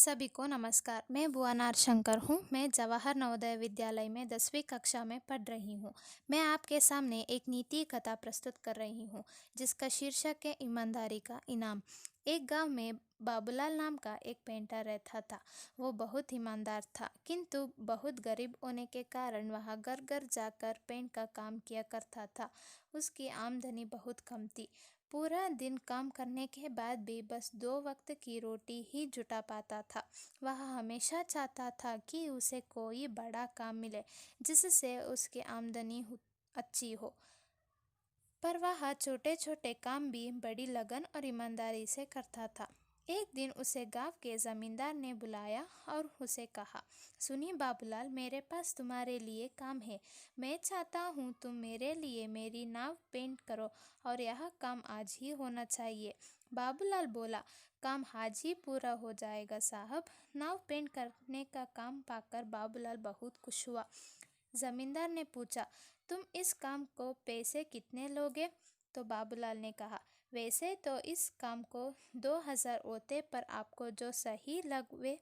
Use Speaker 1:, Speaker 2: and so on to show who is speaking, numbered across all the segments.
Speaker 1: सभी को नमस्कार। मैं भुवनार शंकर हूँ। मैं जवाहर नवोदय विद्यालय में 10वीं कक्षा में पढ़ रही हूँ। मैं आपके सामने एक नीति कथा प्रस्तुत कर रही हूँ जिसका शीर्षक है ईमानदारी का इनाम। एक गांव में बाबूलाल नाम का एक पेंटर रहता था। वो बहुत ईमानदार था, किंतु बहुत गरीब होने के कारण वह घर घर जाकर पेंट का काम किया करता था। उसकी आमदनी बहुत कम थी। पूरा दिन काम करने के बाद भी बस 2 वक्त की रोटी ही जुटा पाता था। वह हमेशा चाहता था कि उसे कोई बड़ा काम मिले जिससे उसकी आमदनी अच्छी हो, पर वह छोटे छोटे काम भी बड़ी लगन और ईमानदारी से करता था। एक दिन उसे गांव के जमींदार ने बुलाया और उसे कहा, सुनिए बाबूलाल, मेरे पास तुम्हारे लिए काम है। मैं चाहता हूँ तुम मेरे लिए मेरी नाव पेंट करो और यह काम आज ही होना चाहिए। बाबूलाल बोला, काम आज ही पूरा हो जाएगा साहब। नाव पेंट करने का काम पाकर बाबूलाल बहुत खुश हुआ। जमींदार ने पूछा, तुम इस काम को पैसे कितने लोगे? तो बाबूलाल ने कहा, वैसे तो इस काम को 2000 होते, पर आपको जो सही लगे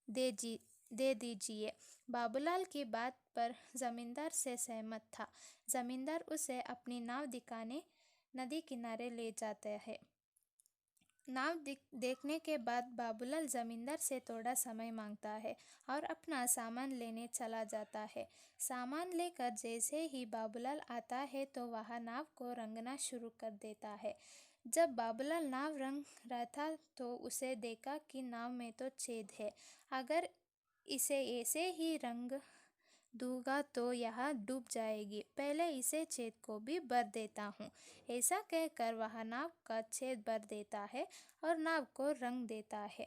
Speaker 1: दे दीजिए। बाबूलाल की बात पर जमींदार से सहमत था। जमींदार उसे अपनी नाव दिखाने नदी किनारे ले जाते हैं। नाव देखने के बाद बाबूलाल जमींदार से थोड़ा समय मांगता है और अपना सामान लेने चला जाता है। सामान लेकर जैसे ही बाबूलाल आता है तो वह नाव को रंगना शुरू कर देता है। जब बाबूलाल नाव रंग रहा था तो उसे देखा कि नाव में तो छेद है। अगर इसे ऐसे ही रंग दूंगा तो यह डूब जाएगी। पहले इसे छेद को भी भर देता हूँ। ऐसा कहकर वह नाव का छेद भर देता है और नाव को रंग देता है।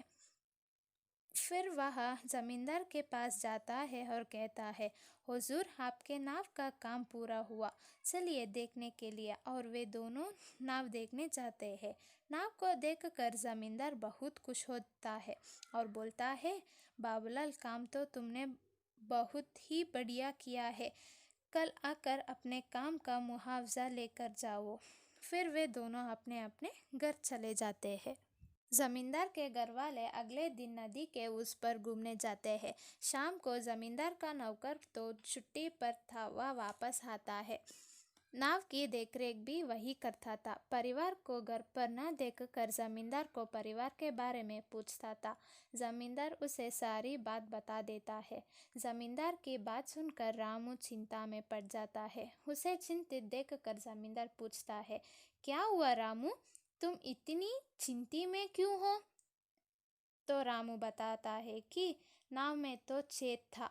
Speaker 1: फिर वह जमींदार के पास जाता है और कहता है, हुजूर, आपके नाव का काम पूरा हुआ, चलिए देखने के लिए। और वे दोनों नाव देखने जाते हैं। नाव को देखकर जमींदार बहुत खुश होता है और बोलता है, बाबूलाल, काम तो तुमने बहुत ही बढ़िया किया है। कल आकर अपने काम का मुआवजा लेकर जाओ। फिर वे दोनों अपने अपने घर चले जाते हैं। जमींदार के घर वाले अगले दिन नदी के उस पर घूमने जाते हैं। शाम को जमींदार का नौकर तो छुट्टी पर था, वह वापस आता है। नाव की देखरेख भी वही करता था। परिवार को घर पर न देखकर जमींदार को परिवार के बारे में पूछता था। जमींदार उसे सारी बात बता देता है। जमींदार की बात सुनकर रामू चिंता में पड़ जाता है। उसे चिंतित देखकर जमींदार पूछता है, क्या हुआ रामू, तुम इतनी चिंता में क्यों हो? तो रामू बताता है कि नाव में तो छेद था।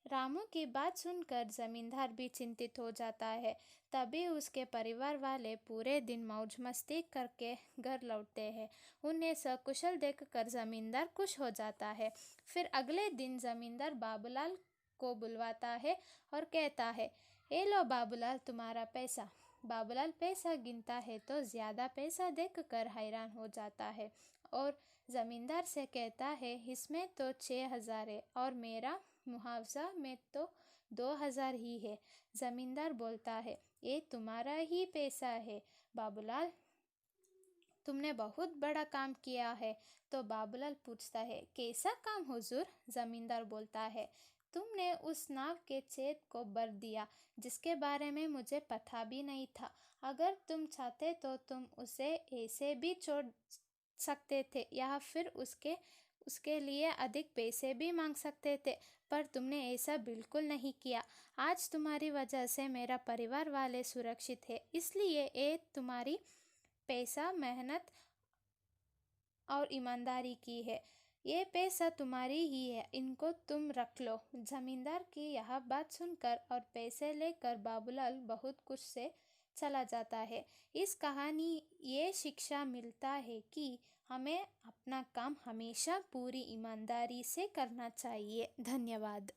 Speaker 1: रामू की बात सुनकर जमींदार भी चिंतित हो जाता है। तभी उसके परिवार वाले पूरे दिन मौज मस्ती करके घर लौटते हैं। उन्हें सकुशल देखकर जमींदार खुश हो जाता है। फिर अगले दिन जमींदार बाबूलाल को बुलवाता है और कहता है, ए लो बाबूलाल, तुम्हारा पैसा। बाबूलाल पैसा गिनता है तो ज़्यादा पैसा देखकर हैरान हो जाता है और जमींदार से कहता है, इसमें तो 6000 है और मेरा मुआवजा में तो 2000 ही है। जमींदार बोलता है, ये तुम्हारा ही पैसा है बाबूलाल, तुमने बहुत बड़ा काम किया है। तो बाबूलाल पूछता है, कैसा काम हुजूर? जमींदार बोलता है, तुमने उस नाव के छेद को भर दिया जिसके बारे में मुझे पता भी नहीं था। अगर तुम चाहते तो तुम उसे ऐसे भी छोड़ सकते थे या फिर उसके लिए अधिक पैसे भी मांग सकते थे, पर तुमने ऐसा बिल्कुल नहीं किया। आज तुम्हारी वजह से मेरा परिवार वाले सुरक्षित है, इसलिए ये तुम्हारी पैसा मेहनत और ईमानदारी की है। ये पैसा तुम्हारी ही है, इनको तुम रख लो। जमींदार की यह बात सुनकर और पैसे लेकर बाबूलाल बहुत खुश से चला जाता है। इस कहानी ये शिक्षा मिलता है कि हमें अपना काम हमेशा पूरी ईमानदारी से करना चाहिए। धन्यवाद।